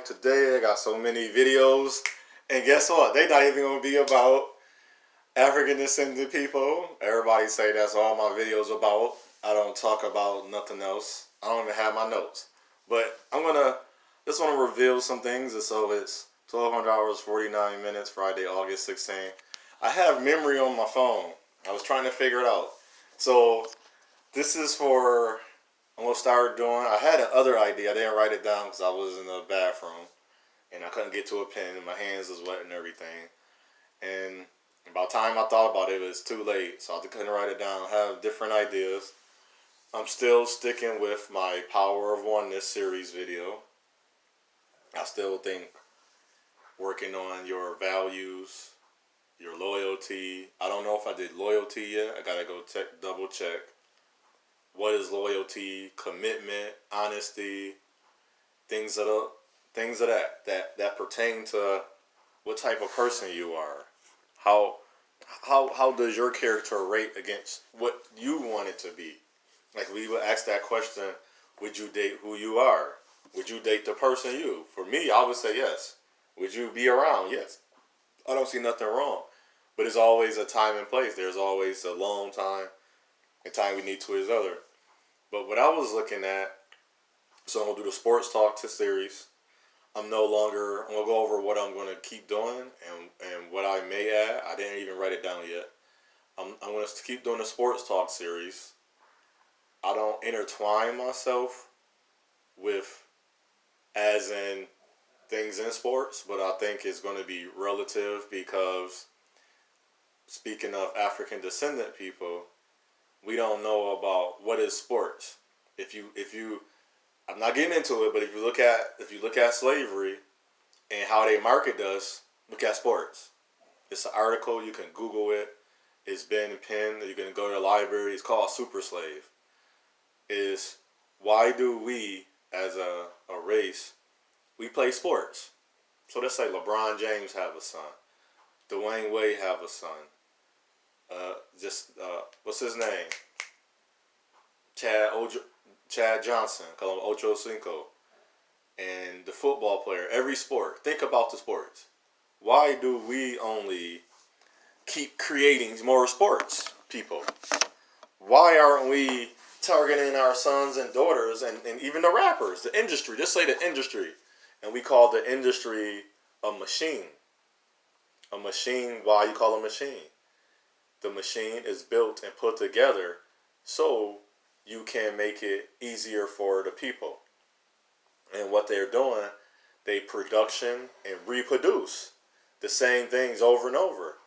like today I got so many videos, and guess what? They not even gonna be about African descended people. Everybody say that's all my videos about. I don't talk about nothing else. I don't even have my notes. But just want to reveal some things. So it's 1200 hours 49 minutes, Friday, August 16th. I have memory on my phone. I was trying to figure it out. So this is for, I'm going to start doing, I had another idea. I didn't write it down because I was in the bathroom and I couldn't get to a pen and my hands was wet and everything. And by the time I thought about it, it was too late. So I couldn't write it down. I have different ideas. I'm still sticking with my Power of Oneness series video. I still think working on your values, your loyalty. I don't know if I did loyalty yet. I gotta go double check. What is loyalty, commitment, honesty, things of that pertain to what type of person you are. How does your character rate against what you want it to be? Like we would ask that question, would you date who you are? Would you date the person you? For me, I would say yes. Would you be around? Yes. I don't see nothing wrong. But it's always a time and place. There's always a long time and time we need to each other. But what I was looking at, so I'm going to do the sports talk series. I'm going to go over what I'm going to keep doing and what I may add. I didn't even write it down yet. I'm going to keep doing the sports talk series. I don't intertwine myself with, as in things in sports, but I think it's going to be relative because speaking of African descendant people, we don't know about what is sports. If you, I'm not getting into it, but if you look at slavery and how they market us, look at sports. It's an article, you can Google it. It's been pinned. You can go to the library. It's called Super Slave. Is why do we as a race, we play sports? So let's say LeBron James have a son, Dwayne Wade have a son. What's his name? Chad Johnson, call him Ocho Cinco. And the football player, every sport. Think about the sports. Why do we only keep creating more sports people? Why aren't we targeting our sons and daughters and even the rappers, the industry? Just say the industry. And we call the industry a machine. A machine, why you call it a machine? The machine is built and put together so you can make it easier for the people. And what they're doing, they production and reproduce the same things over and over.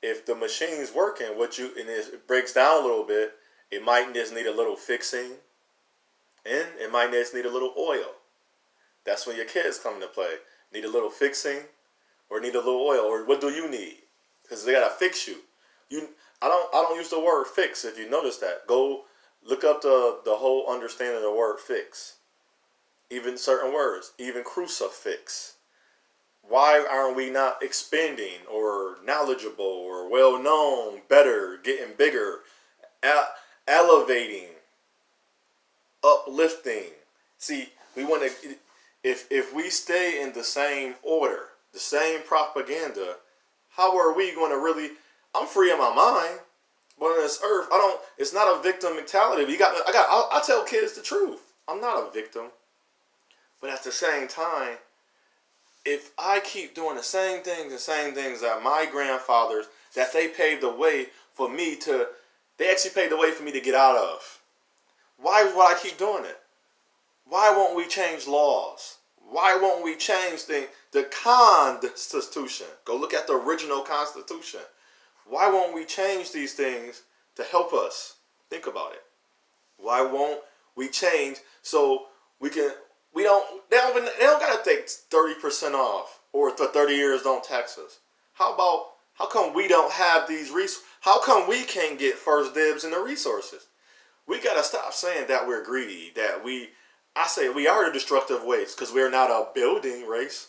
If the machine's working, and it breaks down a little bit, it might just need a little fixing, and it might just need a little oil. That's when your kids come into play. Need a little fixing, or need a little oil, or what do you need? Because they gotta fix you. I don't use the word fix. If you notice that, go look up the whole understanding of the word fix. Even certain words, even crucifix. Why aren't we not expanding or knowledgeable or well known, better, getting bigger, elevating, uplifting? See, we want to. If we stay in the same order, the same propaganda, how are we going to really? I'm free in my mind, but on this earth, it's not a victim mentality. I tell kids the truth. I'm not a victim. But at the same time, if I keep doing the same things that my grandfathers, that they paved the way for me to, they actually paved the way for me to get out of. Why would I keep doing it? Why won't we change laws? Why won't we change the Constitution? Go look at the original Constitution. Why won't we change these things to help us? Think about it. Why won't we change so we can? They don't gotta take 30% off, or for 30 years don't tax us. How come we don't have these resources? How come we can't get first dibs in the resources? We gotta stop saying that we're greedy. I say we are the destructive waste because we're not a building race.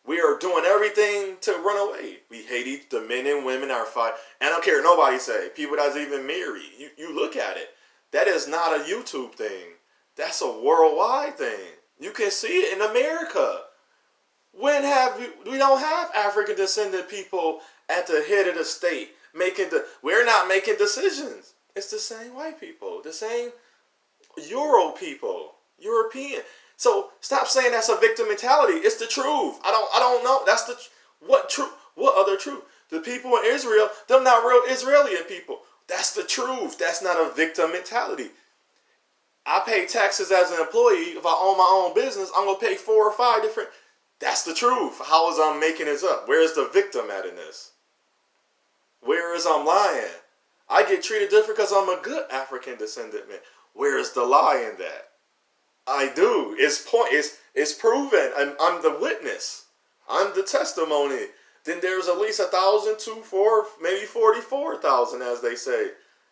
We are doing everything to run away. We hate the men and women are fighting. And I don't care what nobody say. People that's even married. You look at it. That is not a YouTube thing. That's a worldwide thing. You can see it in America. We don't have African descendant people at the head of the state we're not making decisions. It's the same white people, the same Euro people, European. So stop saying that's a victim mentality. It's the truth. I don't know. That's the what truth? What other truth? The people in Israel, them not real Israeli people. That's the truth. That's not a victim mentality. I pay taxes as an employee. If I own my own business, I'm gonna pay 4 or 5 different. That's the truth. How is I'm making this up? Where is the victim at in this? Where is I'm lying? I get treated different because I'm a good African descendant man. Where is the lie in that? I do. It's proven. I'm the witness. I'm the testimony. Then there's at least 1,000, 2, 4, maybe 44,000, as they say,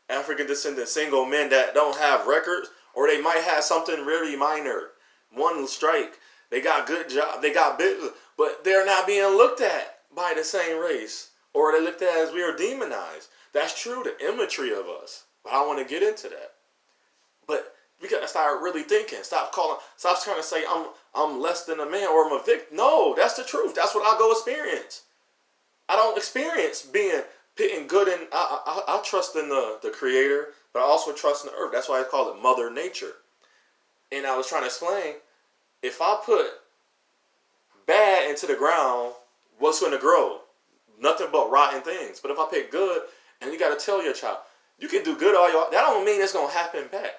African descendant single men that don't have records, or they might have something really minor, one strike. They got good job, they got business, but they're not being looked at by the same race, or they looked at as we are demonized. That's true, the imagery of us. But I don't want to get into that. But we gotta start really thinking. Stop trying to say I'm less than a man or I'm a victim. No, that's the truth. That's what I go experience. I don't experience pitting good in. I trust in the Creator, but I also trust in the earth. That's why I call it Mother Nature. And I was trying to explain, if I put bad into the ground, what's going to grow? Nothing but rotten things. But if I pick good, and you got to tell your child, you can do good all your. That don't mean it's going to happen back.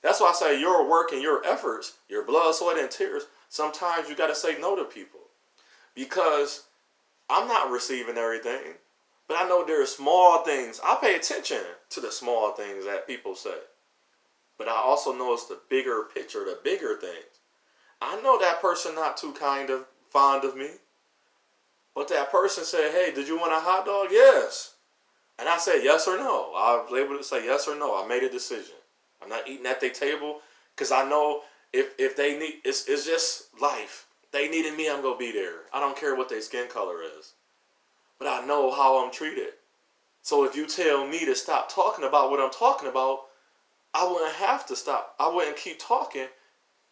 That's why I say your work and your efforts, your blood, sweat, and tears, sometimes you got to say no to people. Because I'm not receiving everything. But I know there are small things. I pay attention to the small things that people say. But I also know it's the bigger picture, the bigger things. I know that person not too fond of me. But that person said, hey, did you want a hot dog? Yes. And I said yes or no. I was able to say yes or no. I made a decision. I'm not eating at their table because I know if they need, it's just life. They needed me, I'm going to be there. I don't care what their skin color is. But I know how I'm treated. So if you tell me to stop talking about what I'm talking about, I wouldn't have to stop. I wouldn't keep talking.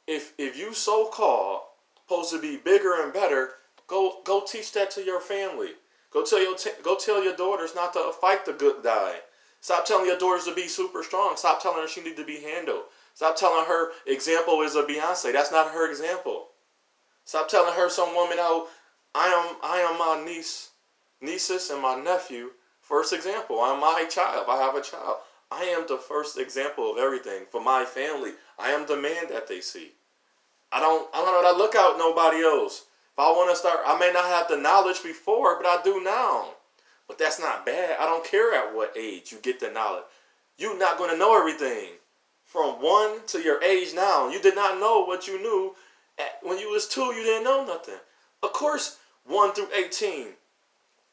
If you so-called supposed to be bigger and better, go teach that to your family. Go tell your daughters not to fight the good die. Stop telling your daughters to be super strong. Stop telling her she need to be handled. Stop telling her example is a Beyonce. That's not her example. Stop telling her some woman, oh, I am my nieces and my nephew first example. I'm my child. I have a child. I am the first example of everything for my family. I am the man that they see. I don't look out nobody else. If I want to start, I may not have the knowledge before, but I do now. But that's not bad. I don't care at what age you get the knowledge. You're not going to know everything. From 1 to your age now, you did not know what you knew. When you was 2, you didn't know nothing. Of course, 1 through 18.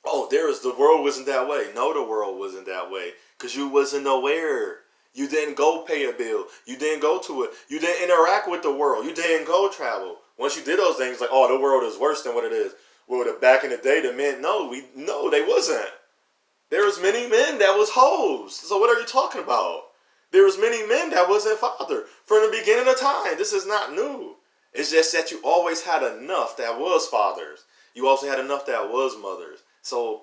Oh, the world wasn't that way. No, the world wasn't that way. Because you wasn't aware. You didn't go pay a bill. You didn't go to it. You didn't interact with the world. You didn't go travel. Once you did those things, like, oh, the world is worse than what it is. Well, back in the day, the men, no, they wasn't. There was many men that was hoes. So what are you talking about? There was many men that wasn't father from the beginning of time. This is not new. It's just that you always had enough that was fathers. You also had enough that was mothers. So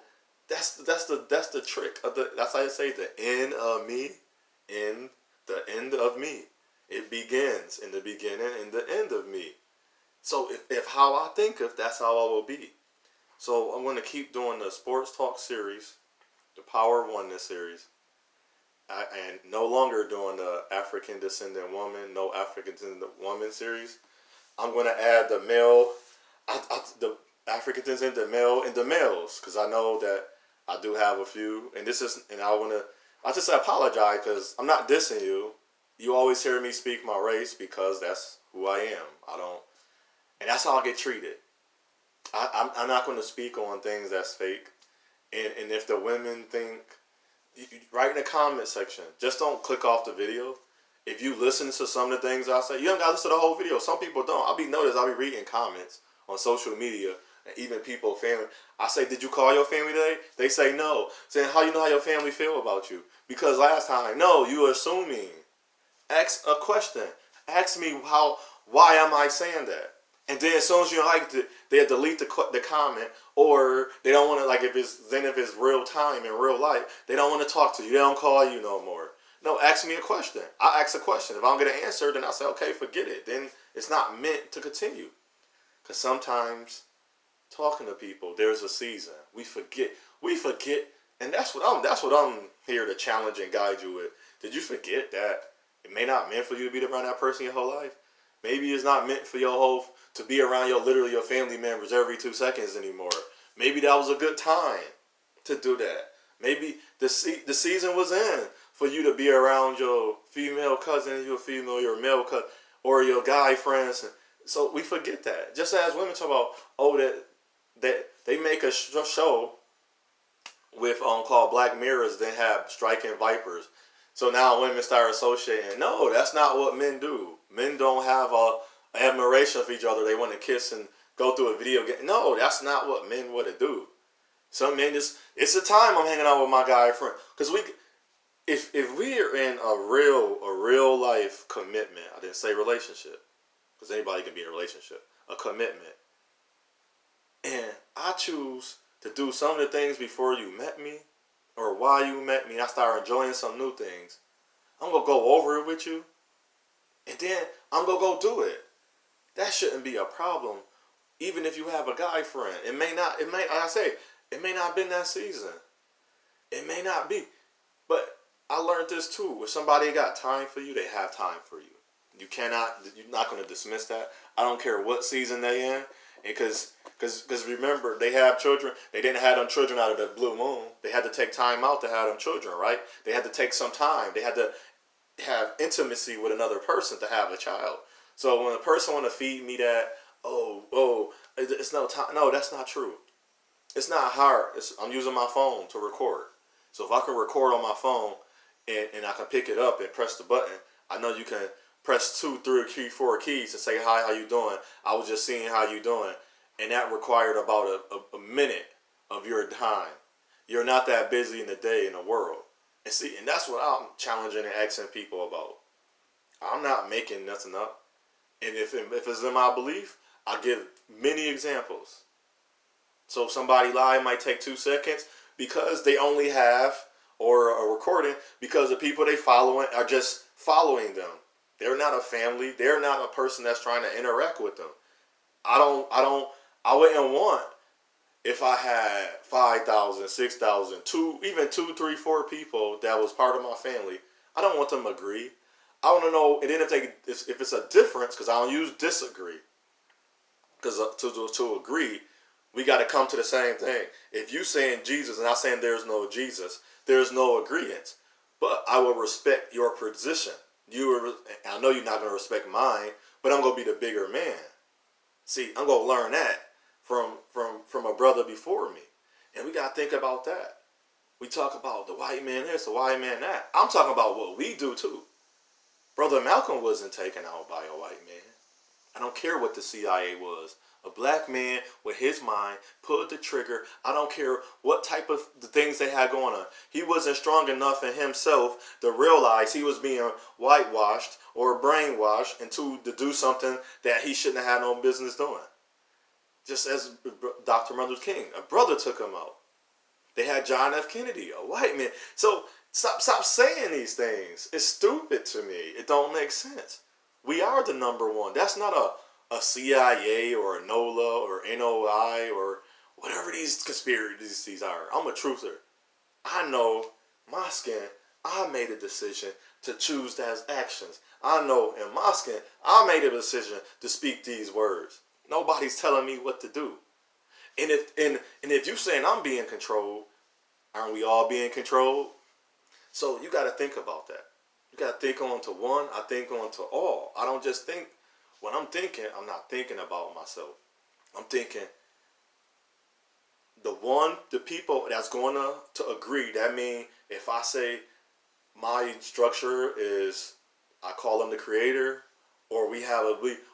that's the trick. That's how I say the end of me, in the end of me. It begins in the beginning and the end of me. So if how I think of, that's how I will be. So I'm going to keep doing the Sports Talk series, the Power of Oneness series, and no longer doing the African Descendant Woman, no African Descendant Woman series. I'm going to add the male, the African Descendant male and the males, because I know that I do have a few, and I just apologize because I'm not dissing you. You always hear me speak my race because that's who I am. And that's how I get treated. I'm not going to speak on things that's fake. And if the women think, write in the comment section. Just don't click off the video. If you listen to some of the things I say, you don't got to listen to the whole video. Some people don't. I'll be reading comments on social media. And even people, family. I say, did you call your family today? They say no. Saying, how you know how your family feel about you? Because last time, no, you are assuming. Ask a question. Ask me Why am I saying that? And then as soon as you like it, they'll delete the comment, or they don't want to, like, if it's real time in real life, they don't want to talk to you. They don't call you no more. No, ask me a question. I ask a question. If I don't get an answer, then I say, okay, forget it. Then it's not meant to continue. Because sometimes talking to people, there's a season. We forget. And that's what I'm here to challenge and guide you with. Did you forget that it may not meant for you to be around that person your whole life? Maybe it's not meant for to be around literally your family members every 2 seconds anymore. Maybe that was a good time to do that. Maybe the season was in for you to be around your female cousin, your male cousin, or your guy friends. So we forget that. Just as women talk about, that they make a show with called Black Mirrors, then have Striking Vipers. So now women start associating. No, that's not what men do. Men don't have admiration for each other. They want to kiss and go through a video game. No, that's not what men want to do. Some men it's a time I'm hanging out with my guy friend. Because if we are in a real life commitment, I didn't say relationship, because anybody can be in a relationship, a commitment, and I choose to do some of the things before you met me, or while you met me, I start enjoying some new things, I'm going to go over it with you, and then I'm going to go do it. That shouldn't be a problem, even if you have a guy friend. It may not have been that season. It may not be. But I learned this too. If somebody got time for you, they have time for you. You're not going to dismiss that. I don't care what season they in. Because remember, they have children. They didn't have them children out of the blue moon. They had to take time out to have them children, right? They had to take some time. They had to have intimacy with another person to have a child. So when a person want to feed me that, it's no time. No, that's not true. It's not hard. I'm using my phone to record. So if I can record on my phone and I can pick it up and press the button, I know you can press 2, 3, 4 keys to say, hi, how you doing? I was just seeing how you doing. And that required about a minute of your time. You're not that busy in the day in the world. And that's what I'm challenging and asking people about. I'm not making nothing up. And if it's in my belief, I give many examples. So if somebody lie, it might take 2 seconds because they only have, or a recording, because the people they following are just following them. They're not a family. They're not a person that's trying to interact with them. I wouldn't want, if I had 5,000, 6,000, even 2, 3, 4 people that was part of my family, I don't want them to agree. I want to know, and then if it's a difference, because I don't use disagree, because to agree, we got to come to the same thing. If you saying Jesus and I saying there's no Jesus, there's no agreement. But I will respect your position. I know you're not going to respect mine, but I'm going to be the bigger man. See, I'm going to learn that from a brother before me. And we got to think about that. We talk about the white man this, the white man that. I'm talking about what we do too. Brother Malcolm wasn't taken out by a white man. I don't care what the CIA was. A black man with his mind pulled the trigger. I don't care what type of the things they had going on. He wasn't strong enough in himself to realize he was being whitewashed or brainwashed into to do something that he shouldn't have had no business doing. Just as Dr. Martin Luther King, a brother took him out. They had John F. Kennedy, a white man. So stop saying these things. It's stupid to me. It don't make sense. We are the number one. That's not a CIA or a NOLA or NOI or whatever these conspiracies are. I'm a truther. I know my skin. I made a decision to choose those actions. I know in my skin, I made a decision to speak these words. Nobody's telling me what to do. And if you're saying I'm being controlled, aren't we all being controlled? So you got to think about that. You got to think on to one. I think on to all. I don't just think. When I'm thinking, I'm not thinking about myself. I'm thinking the people that's going to agree. That means if I say my structure is, I call them the creator, or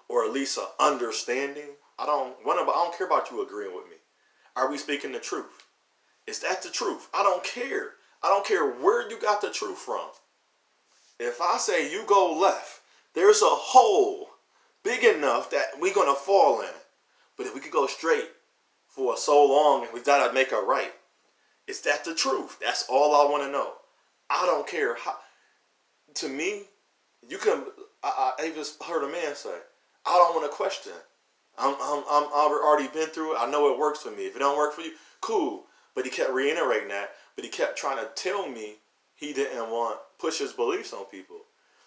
or at least an understanding. I don't care about you agreeing with me. Are we speaking the truth? Is that the truth? I don't care. I don't care where you got the truth from. If I say you go left, there's a hole big enough that we're gonna fall in it. But if we could go straight for so long and we gotta make it right, is that the truth? That's all I want to know. I don't care how. To me, you can. I just heard a man say, "I don't want to question. I've already been through it. I know it works for me. If it don't work for you, cool." But he kept reiterating that. But he kept trying to tell me he didn't want push his beliefs on people.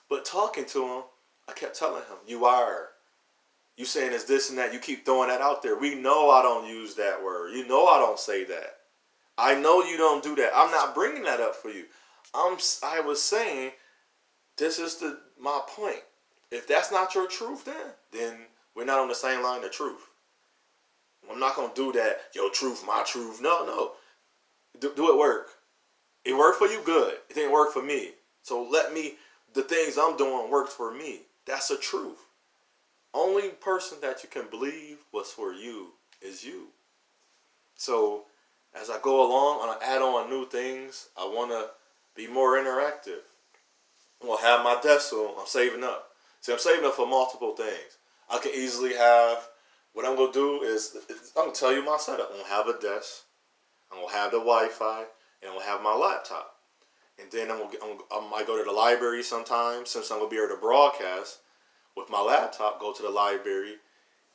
But talking to him, I kept telling him, "You are. You saying it's this and that. You keep throwing that out there. We know I don't use that word. You know I don't say that. I know you don't do that. I'm not bringing that up for you. I was saying this is my point. If that's not your truth, then we're not on the same line of truth. I'm not gonna do that. Your truth, my truth. No. Do it work. It worked for you, good. It didn't work for me. So the things I'm doing worked for me. That's the truth. Only person that you can believe was for you is you. So as I go along, I'm gonna add on new things. I wanna be more interactive. I'm gonna have my desk, so I'm saving up. See, I'm saving up for multiple things. I can easily have. What I'm gonna do is I'm gonna tell you my setup. I'm gonna have a desk. I'm gonna have the Wi-Fi, and I'm gonna have my laptop. And then I might go to the library sometimes, since I'm gonna be able to broadcast with my laptop. Go to the library,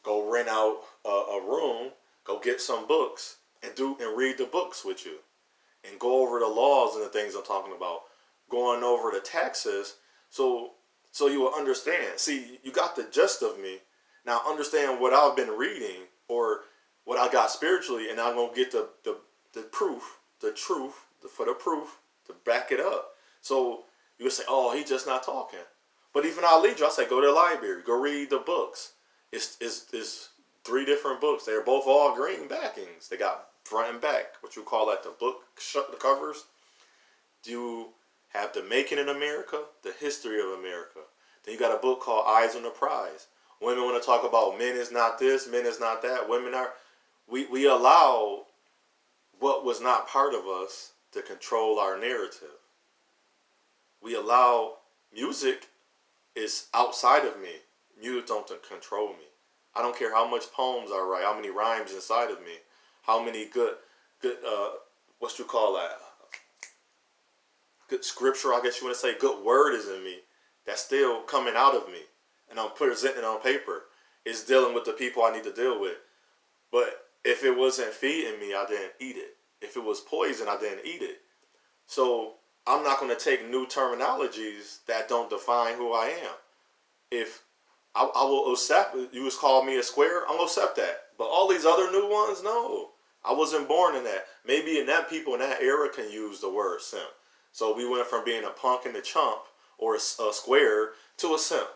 go rent out a room, go get some books, and read the books with you, and go over the laws and the things I'm talking about, going over the taxes, so you will understand. See, you got the gist of me. Now understand what I've been reading or what I got spiritually, and I'm gonna get the proof, the truth, for the proof to back it up. So you would say, "Oh, he's just not talking." But even I lead you, I say, go to the library, go read the books. It's 3 different books. They're both all green backings. They got front and back, what you call that, the covers. You have The Making in America, The History of America. Then you got a book called Eyes on the Prize. Women want to talk about men is not this, men is not that. Women are, we allow what was not part of us to control our narrative. We allow music is outside of me. Music don't control me. I don't care how much poems I write, how many rhymes inside of me, how many good what you call that? Good scripture, I guess you want to say, good word is in me. That's still coming out of me. And I'm presenting it on paper. It's dealing with the people I need to deal with. But if it wasn't feeding me, I didn't eat it. If it was poison, I didn't eat it. So I'm not going to take new terminologies that don't define who I am. If I will accept, you was called me a square, I'm going to accept that. But all these other new ones, no. I wasn't born in that. Maybe in that people in that era can use the word simp. So we went from being a punk and a chump or a square to a simp.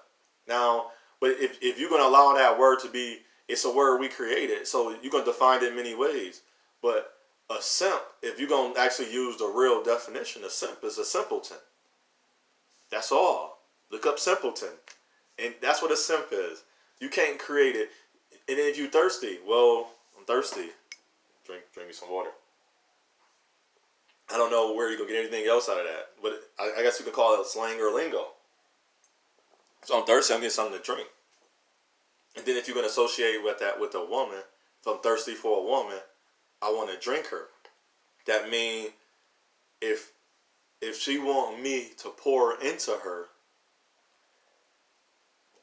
Now, but if you're going to allow that word to be, it's a word we created, so you're going to define it in many ways. But a simp, if you're going to actually use the real definition, a simp is a simpleton. That's all. Look up simpleton. And that's what a simp is. You can't create it. And if you're thirsty, well, I'm thirsty. Drink me some water. I don't know where you're going to get anything else out of that. But I guess you could call it slang or lingo. So I'm thirsty, I'm getting something to drink. And then if you're going to associate with that with a woman, if I'm thirsty for a woman, I want to drink her. That means if she want me to pour into her,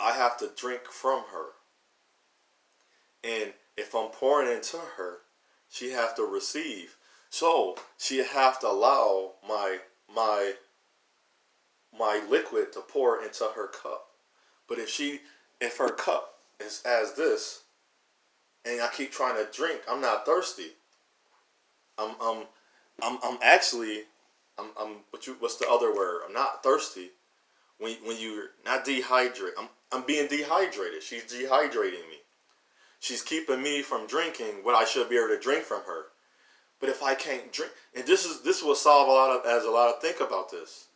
I have to drink from her. And if I'm pouring into her, she have to receive. So she have to allow my liquid to pour into her cup. But if her cup is as this, and I keep trying to drink, I'm not thirsty. What's the other word? I'm not thirsty. When you're not dehydrated, I'm being dehydrated. She's dehydrating me. She's keeping me from drinking what I should be able to drink from her. But if I can't drink, and this will solve a lot of think about this.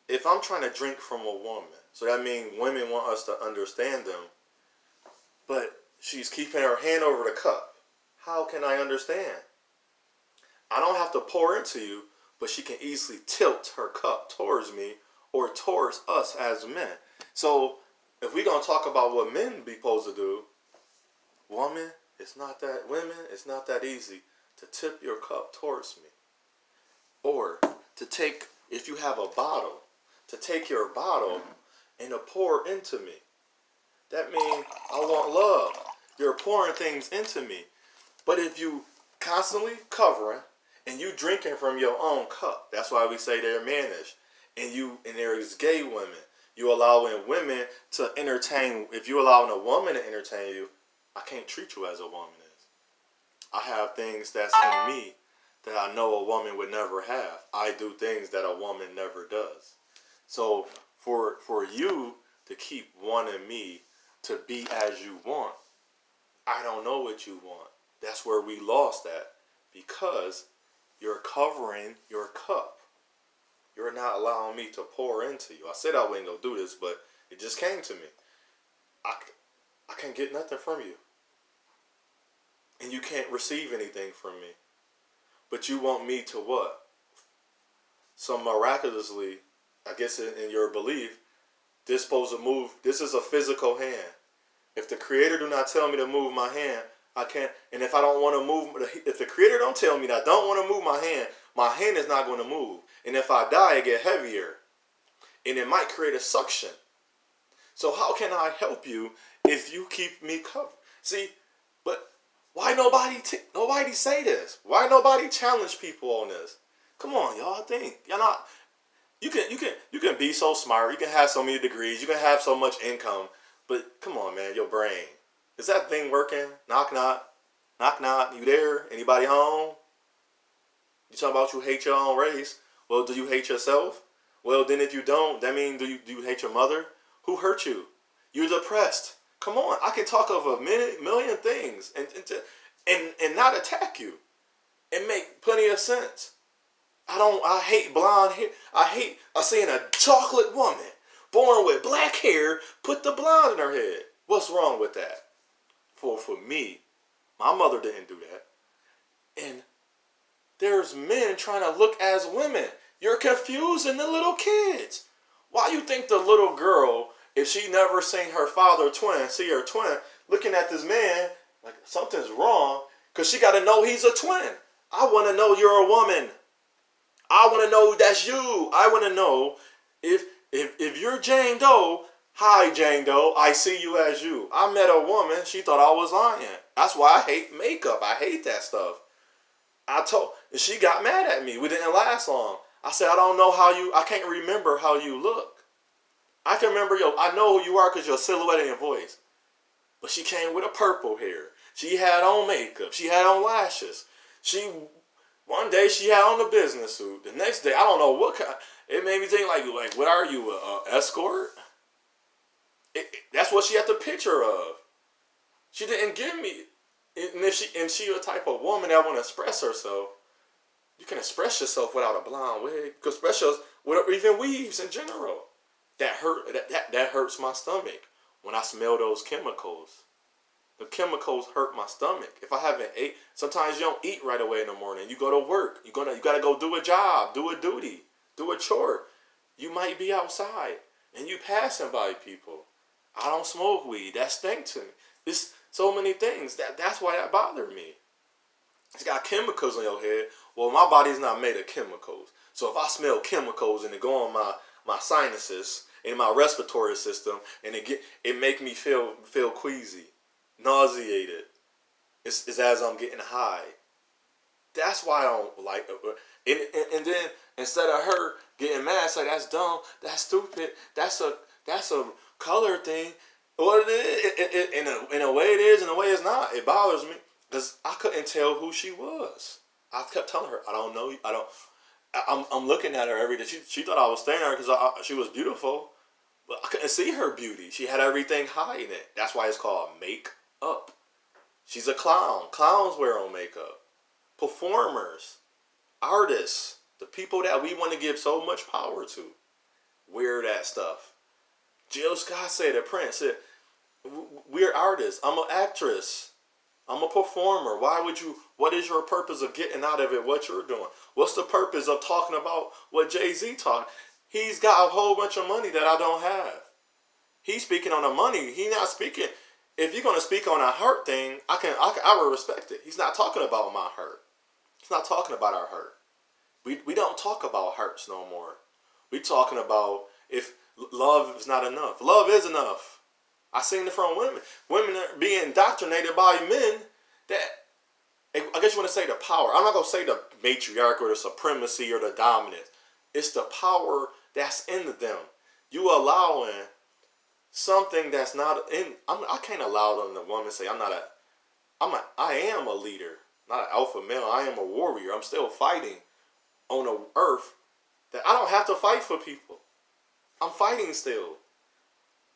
If I'm trying to drink from a woman, so that means women want us to understand them, but she's keeping her hand over the cup. How can I understand? I don't have to pour into you, but she can easily tilt her cup towards me or towards us as men. So if we gonna talk about what men be supposed to do, women, women, it's not that easy to tip your cup towards me. Or to take, if you have a bottle, to take your bottle and to pour into me. That means I want love. You're pouring things into me. But if you constantly covering and you drinking from your own cup, that's why we say they're mannish. And there is gay women. You allowing women to entertain. If you allowing a woman to entertain you, I can't treat you as a woman is. I have things that's in me that I know a woman would never have. I do things that a woman never does. So for you to keep wanting me to be as you want, I don't know what you want. That's where we lost at, because you're covering your cup. You're not allowing me to pour into you. I said I wasn't going to do this, but it just came to me. I can't get nothing from you. And you can't receive anything from me. But you want me to what? So miraculously, I guess in your belief, this supposed to move. This is a physical hand. If the Creator do not tell me to move my hand, I can't. And if I don't want to move, if the Creator don't tell me that I don't want to move my hand is not going to move. And if I die, it get heavier. And it might create a suction. So how can I help you if you keep me covered? See, but why nobody say this? Why nobody challenge people on this? Come on, y'all. Think y'all not. You can be so smart. You can have so many degrees. You can have so much income. But come on, man, your brain. Is that thing working? Knock, knock. Knock, knock. You there? Anybody home? You talking about you hate your own race. Well, do you hate yourself? Well, then if you don't, that means do you hate your mother? Who hurt you? You're depressed. Come on. I can talk of a million things and not attack you. And make plenty of sense. I hate blonde hair. I seen a chocolate woman born with black hair, put the blonde in her head. What's wrong with that? For me, my mother didn't do that. And there's men trying to look as women. You're confusing the little kids. Why you think the little girl, if she never seen her father twin, see her twin, looking at this man, like something's wrong, because she got to know he's a twin. I want to know you're a woman. I want to know that's you. I want to know if you're Jane Doe. Hi, Jane Doe. I see you as you. I met a woman. She thought I was lying. That's why I hate makeup. I hate that stuff. She got mad at me. We didn't last long. I said, I can't remember how you look. I can remember I know who you are because your silhouette and your voice. But she came with a purple hair. She had on makeup. She had on lashes. One day she had on a business suit. The next day, I don't know what kind. It made me think like what are you, an escort? That's what she had the picture of. She didn't give me. And if she a type of woman that want to express herself, you can express yourself without a blonde wig. You can express yourself without even weaves in general. That hurts my stomach when I smell those chemicals. The chemicals hurt my stomach. If I haven't ate, sometimes you don't eat right away in the morning. You go to work. You gotta go do a job, do a duty, do a chore. You might be outside and you passing by people. I don't smoke weed. That stink to me. It's so many things. That's why that bothered me. It's got chemicals on your head. Well, my body's not made of chemicals. So if I smell chemicals and it go on my sinuses and my respiratory system and it make me feel queasy, nauseated. It's as I'm getting high. That's why I don't like it. And then instead of her getting mad, say that's dumb, that's stupid, that's a color thing. Well, in a way it is, in a way it's not. It bothers me because I couldn't tell who she was. I kept telling her, I don't know you. I'm looking at her every day. She thought I was staying there because she was beautiful, but I couldn't see her beauty. She had everything hiding it. That's why it's called make-up. She's a clown. Clowns wear on makeup. Performers, artists, the people that we want to give so much power to, wear that stuff. Jill Scott said it. Prince said, we're artists. I'm an actress. I'm a performer. What is your purpose of getting out of it what you're doing? What's the purpose of talking about what Jay-Z talked? He's got a whole bunch of money that I don't have. He's speaking on the money. He's not speaking. If you're gonna speak on a hurt thing, I will respect it. He's not talking about my hurt. He's not talking about our hurt. We don't talk about hurts no more. We talking about if love is not enough. Love is enough. I seen it from women. Women are being indoctrinated by men that, I guess you want to say the power. I'm not going to say the matriarch or the supremacy or the dominance. It's the power that's in them. You allowing something that's not in. I can't allow them, the woman say, I am a leader, not an alpha male. I am a warrior. I'm still fighting on a earth that I don't have to fight for people. I'm fighting still.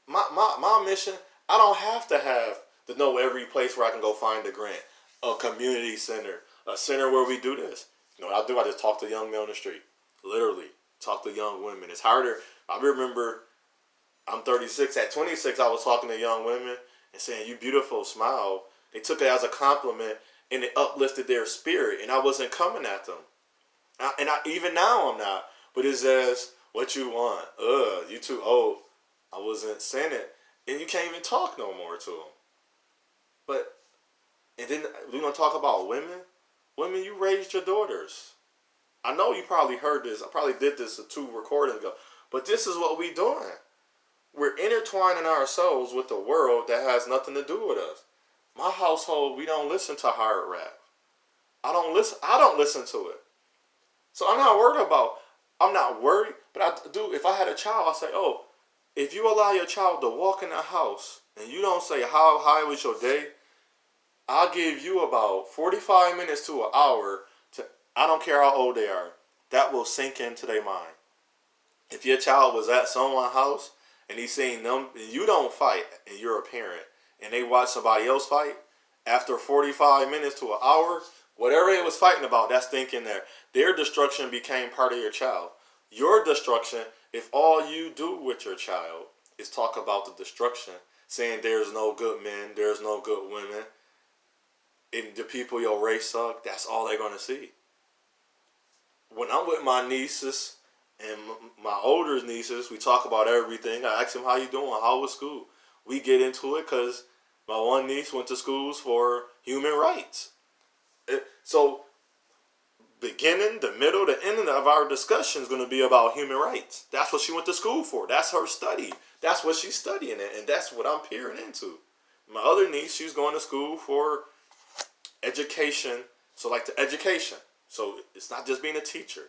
My mission, I don't have to know every place where I can go find a grant. A community center. A center where we do this. You know what I do? I just talk to young men on the street. Literally. Talk to young women. It's harder. I remember, I'm 36. At 26, I was talking to young women and saying, you beautiful, smile. They took it as a compliment and it uplifted their spirit. And I wasn't coming at them. Even now I'm not. But it says, what you want? You too old. I wasn't saying it. And you can't even talk no more to them. But, and then we're going to talk about women. Women, you raised your daughters. I know you probably heard this. I probably did this 2 recordings ago. But this is what we're doing. We're intertwining ourselves with the world that has nothing to do with us. My household, we don't listen to hard rap. I don't listen to it. So I'm not worried, but I do. If I had a child, I say, if you allow your child to walk in the house and you don't say, how was your day? I'll give you about 45 minutes to an hour I don't care how old they are. That will sink into their mind. If your child was at someone's house and he's seeing them, and you don't fight, and you're a parent, and they watch somebody else fight, after 45 minutes to an hour, whatever they was fighting about, that's thinking that their destruction became part of your child. Your destruction, if all you do with your child is talk about the destruction, saying there's no good men, there's no good women, and the people your race suck, that's all they're going to see. When I'm with my nieces and my older nieces, we talk about everything. I ask them, how you doing? How was school? We get into it because my one niece went to schools for human rights. So beginning, the middle, the end of our discussion is going to be about human rights. That's what she went to school for. That's her study. That's what she's studying it, and that's what I'm peering into. My other niece, she's going to school for education. So like the education. So it's not just being a teacher.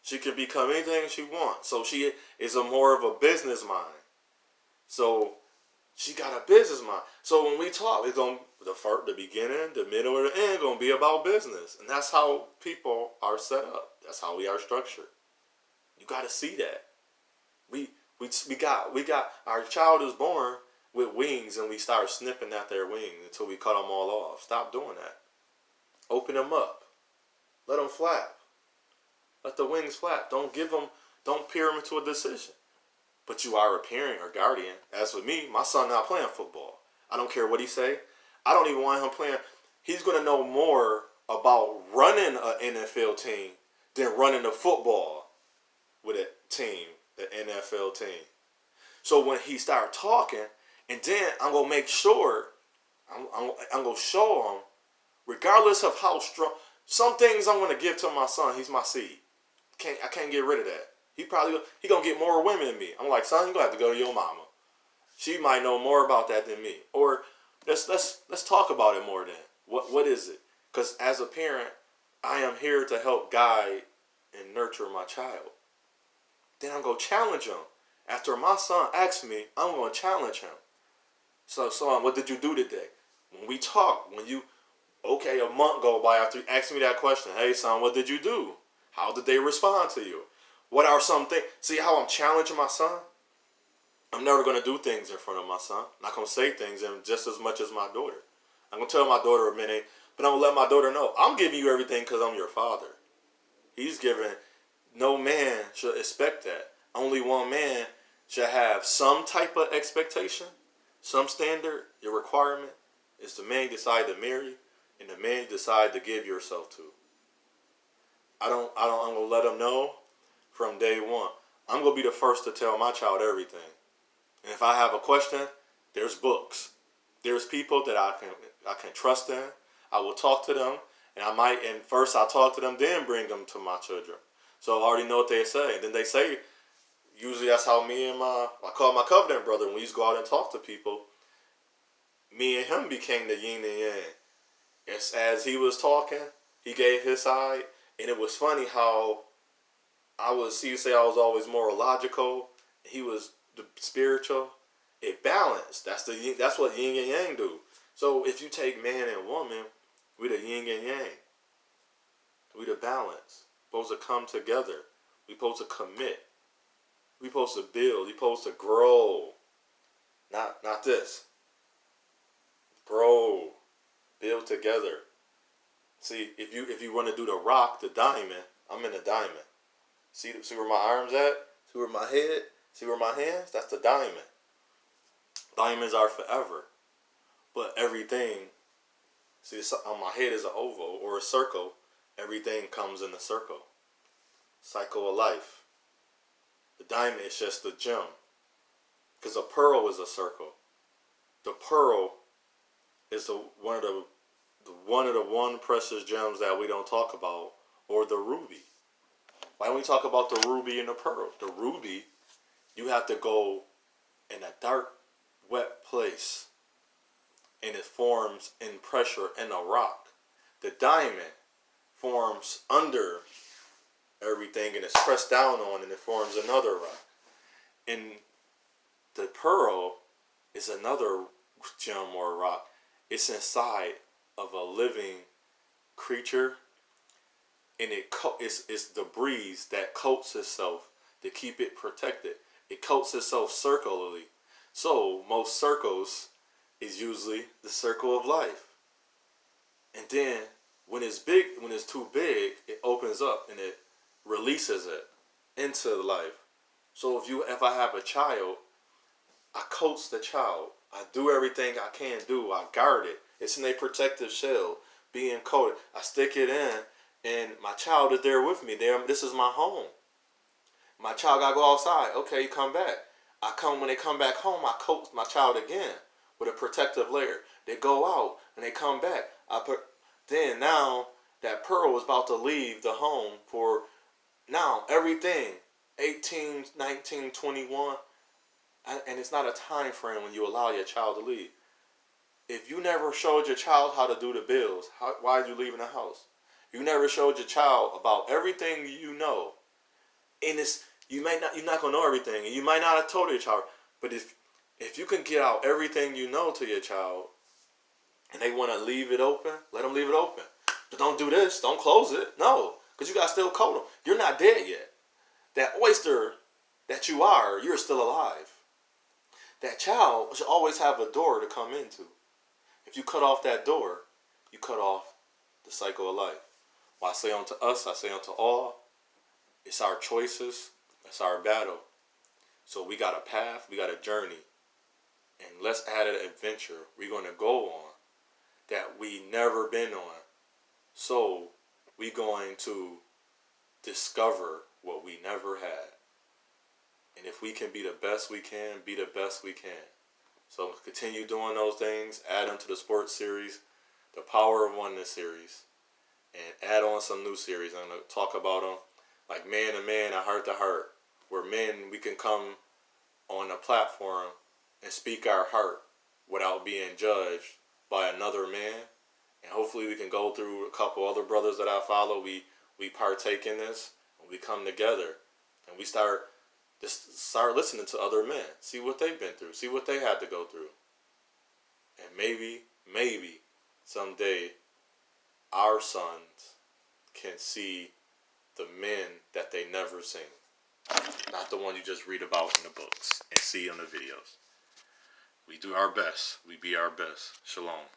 She can become anything she wants. So she is more of a business mind. So she got a business mind. So when we talk, it's going to the beginning, the middle, or the end going to be about business. And that's how people are set up. That's how we are structured. You got to see that. We got our child is born with wings, and we start snipping at their wings until we cut them all off. Stop doing that. Open them up. Let them flap. Let the wings flap. Don't peer them into a decision. But you are a parent or guardian. As for me, my son not playing football. I don't care what he say. I don't even want him playing. He's going to know more about running an NFL team than running a football with a team, the NFL team. So when he start talking, and then I'm going to make sure, I'm going to show him, regardless of how strong, some things I'm going to give to my son. He's my seed. I can't get rid of that. He going to get more women than me. I'm like, son, you're going to have to go to your mama. She might know more about that than me. Or let's talk about it more then. What is it? Because as a parent, I am here to help guide and nurture my child. Then I'm going to challenge him. After my son asks me, I'm going to challenge him. So, son, what did you do today? When we talk, a month go by after you ask me that question. Hey, son, what did you do? How did they respond to you? What are some things? See how I'm challenging my son? I'm never going to do things in front of my son. I'm not going to say things just as much as my daughter. I'm going to tell my daughter a minute, but I'm going to let my daughter know, I'm giving you everything because I'm your father. He's giving, no man should expect that. Only one man should have some type of expectation, some standard. Your requirement is the man you decide to marry and the man you decide to give yourself to. I'm going to let them know from day one. I'm going to be the first to tell my child everything. And if I have a question, there's books. There's people that I can trust in. I will talk to them, and first I'll talk to them, then bring them to my children. So I already know what they say. And then they say, usually that's how I call my covenant brother, when we used to go out and talk to people, me and him became the yin and yang. As he was talking, he gave his side, and it was funny how he would say I was always more logical, he was the spiritual. It balanced. That's what yin and yang do. So if you take man and woman, we the yin and yang. We the balance. Supposed to come together. We supposed to commit. We supposed to build. We supposed to grow. Not this. Grow. Build together. See, if you want to do the rock, the diamond, I'm in the diamond. See where my arms at? See where my head? See where my hands? That's the diamond. Diamonds are forever. But everything, see, on my head is an oval or a circle. Everything comes in a circle. Cycle of life. The diamond is just a gem. Because a pearl is a circle. The pearl is one of the precious gems that we don't talk about, or the ruby. Why don't we talk about the ruby and the pearl? The ruby, you have to go in a dark, wet place, and it forms in pressure in a rock. The diamond forms under everything, and it's pressed down on, and it forms another rock. And the pearl is another gem or rock. It's inside of a living creature, and it's the breeze that coats itself to keep it protected. It coats itself circularly. So most circles is usually the circle of life. And then when it's too big, it opens up and it releases it into life. So if I have a child, I coach the child. I do everything I can do. I guard it. It's in a protective shell, being coated. I stick it in, and my child is there with me. This is my home. My child gotta go outside. Okay, you come back. When they come back home, I coach my child again with a protective layer. They go out and they come back. Then now that pearl is about to leave the home for now everything 18, 19, 21, and it's not a time frame when you allow your child to leave. If you never showed your child how to do the bills, why are you leaving the house? You never showed your child about everything you know, and you're not gonna know everything, and you might not have told your child. But if you can get out everything you know to your child, and they want to leave it open, let them leave it open. But don't do this. Don't close it. No, because you got to still coat them. You're not dead yet. That oyster that you're still alive. That child should always have a door to come into. If you cut off that door, you cut off the cycle of life. Well, I say unto us, I say unto all, it's our choices, it's our battle. So we got a path, we got a journey, and let's add an adventure we're going to go on that we never been on. So we going to discover what we never had. And if we can be the best we can, be the best we can. So continue doing those things, add them to the sports series, the Power of Oneness series, and add on some new series. I'm going to talk about them like man to man and heart to heart, where men, we can come on a platform and speak our heart without being judged by another man. And hopefully we can go through a couple other brothers that I follow. We partake in this, and we come together, and we start listening to other men, see what they've been through, see what they had to go through. And maybe someday our sons can see the men that they never seen. Not the one you just read about in the books and see on the videos. We do our best. We be our best. Shalom.